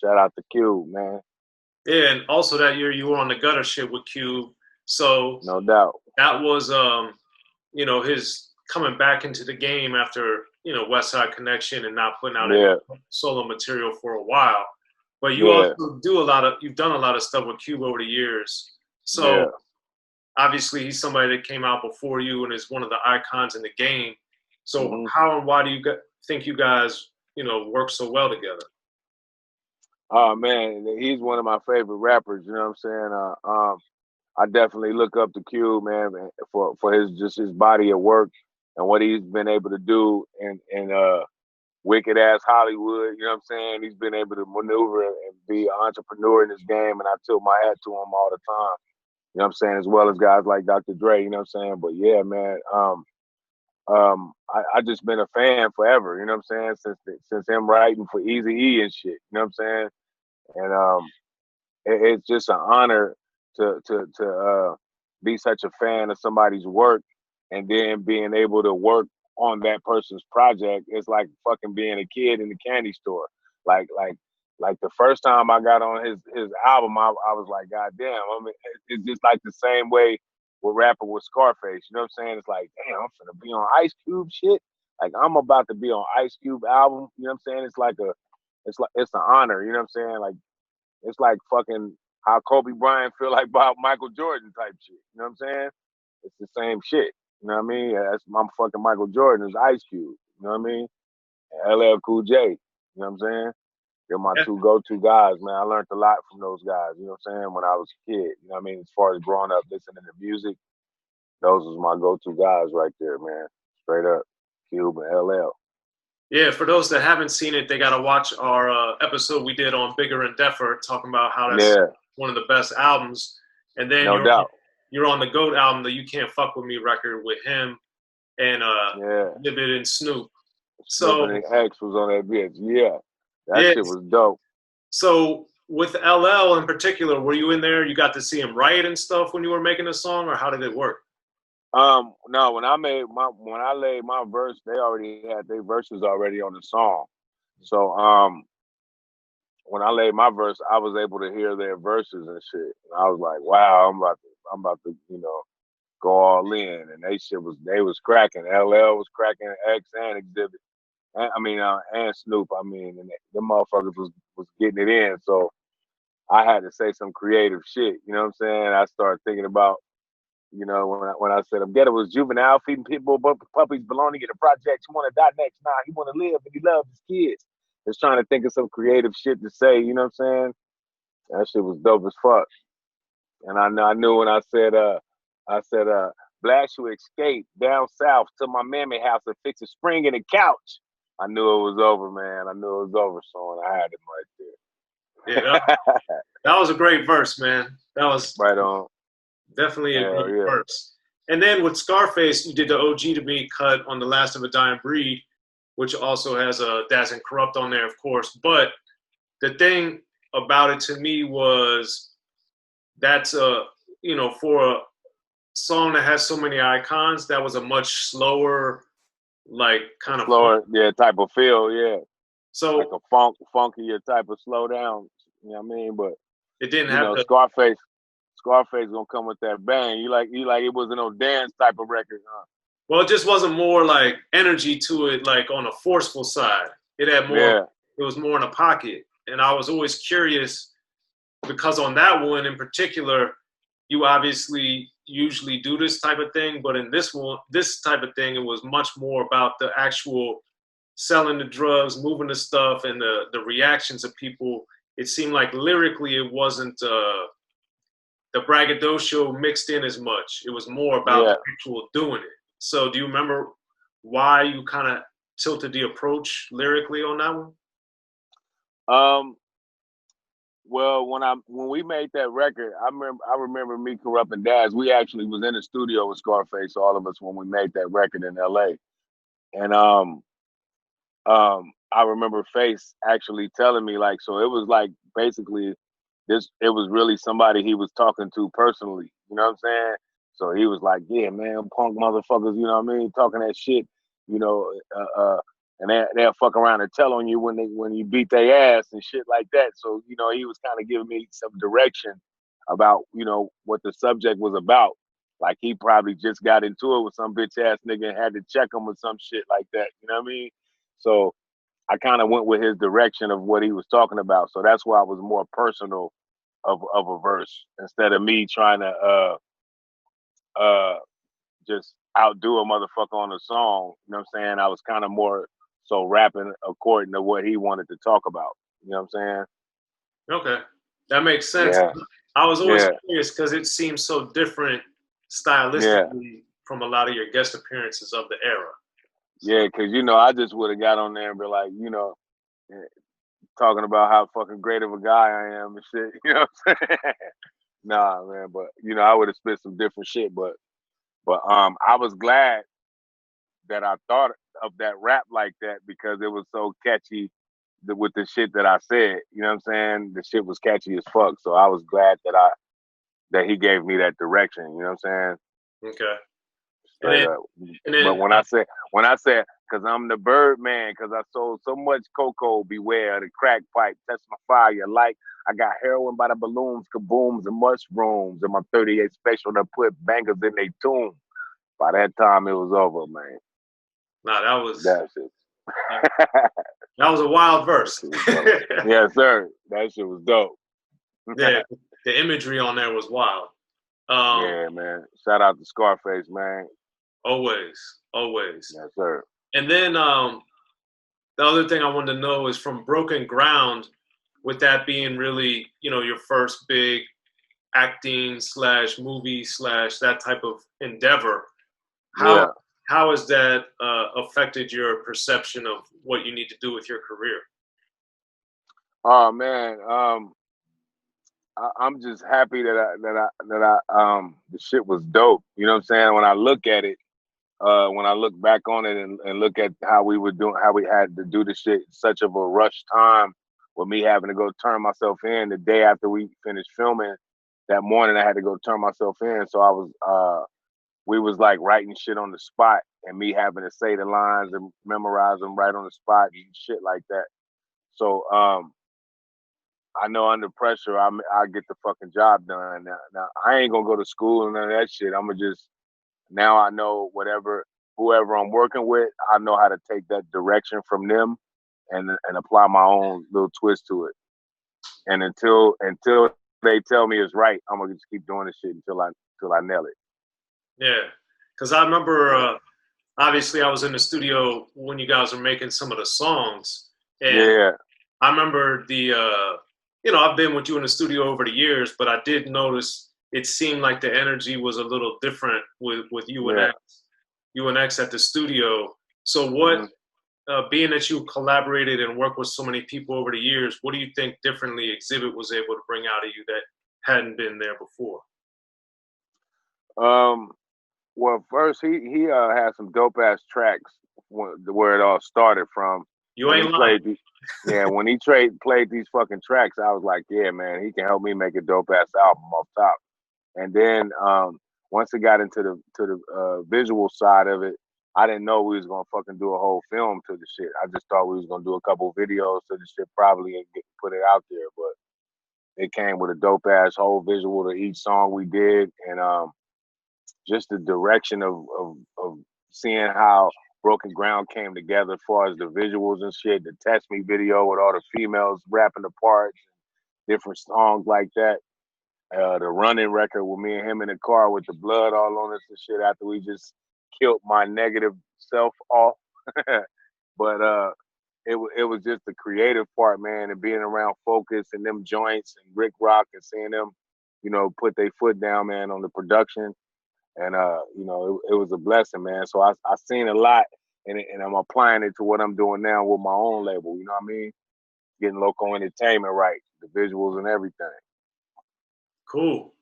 shout out to Cube, man. Yeah, and also that year you were on the gutter shit with Cube. So No doubt. that was his coming back into the game after, West Side Connection and not putting out any Yeah, solo material for a while. But you yeah, also you've done a lot of stuff with Cube over the years. yeah. So obviously he's somebody that came out before you and is one of the icons in the game. So Hmm. how and why do you think you guys, work so well together? Oh man, he's one of my favorite rappers. You know what I'm saying? I definitely look up to Cube, man, for his body of work and what he's been able to do in wicked ass Hollywood. You know what I'm saying? He's been able to maneuver and be an entrepreneur in this game, and I tilt my hat to him all the time. You know what I'm saying? As well as guys like Dr. Dre. You know what I'm saying? But yeah, man. I just been a fan forever. You know what I'm saying? Since him writing for Easy E and shit. You know what I'm saying? And it's just an honor to be such a fan of somebody's work, and then being able to work on that person's project. It's like fucking being a kid in the candy store. Like like like the first time I got on his album, I was like, God damn. I mean, it's just like the same way with rapping with Scarface. You know what I'm saying? It's like, damn, I'm finna be on Ice Cube shit. Like I'm about to be on Ice Cube album. You know what I'm saying? It's an honor. You know what I'm saying? Like it's like fucking how Kobe Bryant feel like about Michael Jordan type shit. You know what I'm saying? It's the same shit. You know what I mean? That's my fucking Michael Jordan is Ice Cube. You know what I mean? And LL Cool J. You know what I'm saying? They're my two go-to guys, man. I learned a lot from those guys. You know what I'm saying? When I was a kid. You know what I mean? As far as growing up listening to music, those was my go-to guys right there, man. Straight up, Cube and LL. Yeah, for those that haven't seen it, they got to watch our episode we did on Bigger and Deffer, talking about how that's Yeah, one of the best albums. And then no doubt. you're on the GOAT album, the You Can't Fuck With Me record with him and Yeah. Xzibit and Snoop. Snoop So and X was on that bitch. Yeah. That yeah, shit was dope. so with LL in particular, were you in there? You got to see him write and stuff when you were making a song, or how did it work? No, when I laid my verse, they already had their verses already on the song. So when I laid my verse, I was able to hear their verses and shit. And I was like, wow, I'm about to, go all in. And they was cracking. LL was cracking, X and Xzibit. And Snoop. I mean, and the motherfuckers was getting it in. So I had to say some creative shit. You know what I'm saying? I started thinking about, when I said Ghetto was juvenile, feeding pitbull puppies, belonging in the projects. He want to die next. Nah, he want to live and he loves his kids. Just trying to think of some creative shit to say. You know what I'm saying? That shit was dope as fuck. And I knew when I said, blacks who escape down south to my mammy house and fix a spring in the couch. I knew it was over, man. I knew it was over, so I had him Yeah, right there. that was a great verse, man. That was Right on. definitely a Hell great yeah. verse. And then with Scarface, you did the OG to Me cut on The Last of a Dying Breed, which also has a Daz and Corrupt on there, of course. But the thing about it to me was that's for a song that has so many icons, that was a much slower, like kind of Slower, yeah, type of feel, yeah. Like so a funkier type of slow down. You know what I mean? But it didn't have the Scarface gonna come with that bang. You like it wasn't no dance type of record, huh? well, it just wasn't more like energy to it, like on a forceful side. It had more. Yeah, It was more in a pocket, and I was always curious because on that one in particular, you obviously usually do this type of thing, but in this type of thing, it was much more about the actual selling the drugs, moving the stuff, and the reactions of people. It seemed like lyrically, it wasn't the braggadocio mixed in as much. It was more about yeah. the actual doing it. So, do you remember why you kind of tilted the approach lyrically on that one? Um, well, when we made that record, I remember me, Corrupt and Daz. We actually was in the studio with Scarface, all of us, when we made that record in L.A. And I remember Face actually telling me, like, so it was like basically it was really somebody he was talking to personally. You know what I'm saying? So he was like, yeah, man, punk motherfuckers, you know what I mean? Talking that shit, you know, and they'll fuck around and tell on you when you beat their ass and shit like that. So you know, he was kind of giving me some direction about what the subject was about. Like he probably just got into it with some bitch ass nigga and had to check him or some shit like that. You know what I mean? So I kind of went with his direction of what he was talking about. So that's why I was more personal of a verse instead of me trying to uh just outdo a motherfucker on a song. You know what I'm saying? I was kind of more so rapping according to what he wanted to talk about. You know what I'm saying? Okay, that makes sense. Yeah, I was always yeah, curious because it seems so different yeah, stylistically from a lot of your guest appearances of the era. yeah. Because I just would have got on there and be like, eh, talking about how fucking great of a guy I am and shit. You know what I'm saying? Nah, man. But I would have spit some different shit. But I was glad that I thought of that rap like that because it was so catchy with the shit that I said. You know what I'm saying? The shit was catchy as fuck. So I was glad that he gave me that direction. You know what I'm saying? Okay. Straight up. And But then when I said, cause I'm the bird man, cause I sold so much cocoa, beware the crack pipe, test my fire. Like I got heroin by the balloons, kabooms, and mushrooms, and my 38 special to put bangers in they tune. By that time, it was over, man. nah, That's it. that was a wild verse. Yes, sir. That shit was dope. Yeah, the imagery on there was wild. Yeah, man. Shout out to Scarface, man. Always. Yes, sir. And then the other thing I wanted to know is from Broken Ground, with that being really, your first big acting / movie / that type of endeavor, Yeah. how has that affected your perception of what you need to do with your career? Oh man. I'm just happy that the shit was dope. You know what I'm saying? When I look at it, when I look back on it and look at how we were doing, how we had to do the shit such of a rush time with me having to go turn myself in the day after we finished filming. That morning I had to go turn myself in. So we was like writing shit on the spot and me having to say the lines and memorize them right on the spot and shit like that. So I know under pressure, I get the fucking job done. Now I ain't gonna go to school and none of that shit. I'm gonna just now I know whoever I'm working with, I know how to take that direction from them and apply my own little twist to it. And until they tell me it's right, I'm gonna just keep doing this shit until I nail it. Yeah, because I remember obviously I was in the studio when you guys were making some of the songs, and Yeah, I remember I've been with you in the studio over the years, but I did notice it seemed like the energy was a little different with yeah. UNX at the studio. So Mm-hmm. being that you collaborated and worked with so many people over the years, what do you think differently Xzibit was able to bring out of you that hadn't been there before? Well, first he had some dope ass tracks where it all started from. You When he ain't lying. when he played these fucking tracks, I was like, yeah, man, he can help me make a dope ass album off top. And then once it got into the visual side of it, I didn't know we was gonna fucking do a whole film to the shit. I just thought we was gonna do a couple videos to the shit probably and put it out there. But it came with a dope ass whole visual to each song we did, and just the direction of seeing how Broken Ground came together as far as the visuals and shit, the Test Me video with all the females rapping the parts, different songs like that. The running record with me and him in the car with the blood all on us and shit after we just killed my negative self off. But it was just the creative part, man, and being around Focus and them joints and Rick Rock and seeing them, put their foot down, man, on the production. And it was a blessing, man. So I seen a lot, and I'm applying it to what I'm doing now with my own label. You know what I mean? Getting local entertainment right, the visuals and everything. Cool.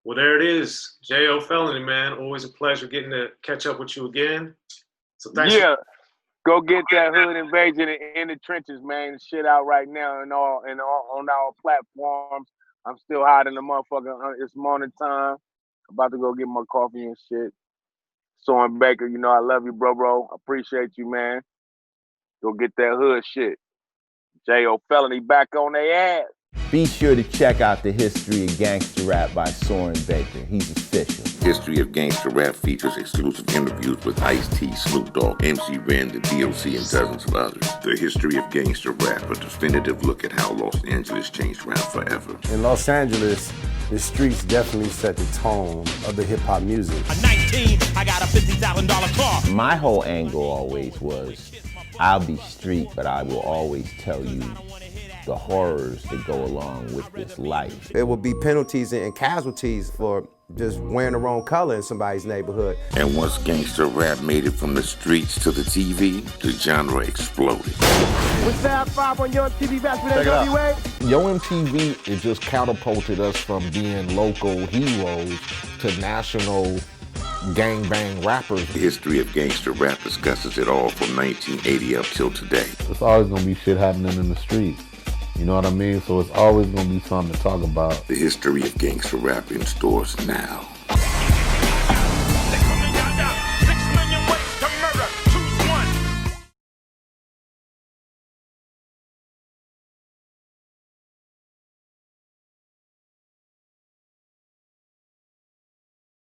Well, there it is. Jayo Felony, man. Always a pleasure getting to catch up with you again. So thanks. Yeah, go get that Hood Invasion in the trenches, man. Shit out right now and all on our platforms. I'm still hot in the motherfucker. It's morning time. About to go get my coffee and shit. Soren Baker, I love you, bro. Appreciate you, man. Go get that hood shit. Jayo Felony back on their ass. Be sure to check out the History of Gangster Rap by Soren Baker. He's official. History of Gangster Rap features exclusive interviews with Ice-T, Snoop Dogg, MC Ren, the D.O.C, and dozens of others. The History of Gangster Rap, a definitive look at how Los Angeles changed rap forever. In Los Angeles, the streets definitely set the tone of the hip-hop music. At 19, I got a $50,000 car. My whole angle always was, I'll be street, but I will always tell you the horrors that go along with this life. There will be penalties and casualties for just wearing the wrong color in somebody's neighborhood. And once gangster rap made it from the streets to the TV, the genre exploded. What's that 5 on Yo MTV back with NWA? Yo MTV, it just catapulted us from being local heroes to national gangbang rappers. The History of Gangster Rap discusses it all from 1980 up till today. It's always gonna be shit happening in the streets. You know what I mean? So it's always gonna be something to talk about. The History of Gangster Rap in stores now.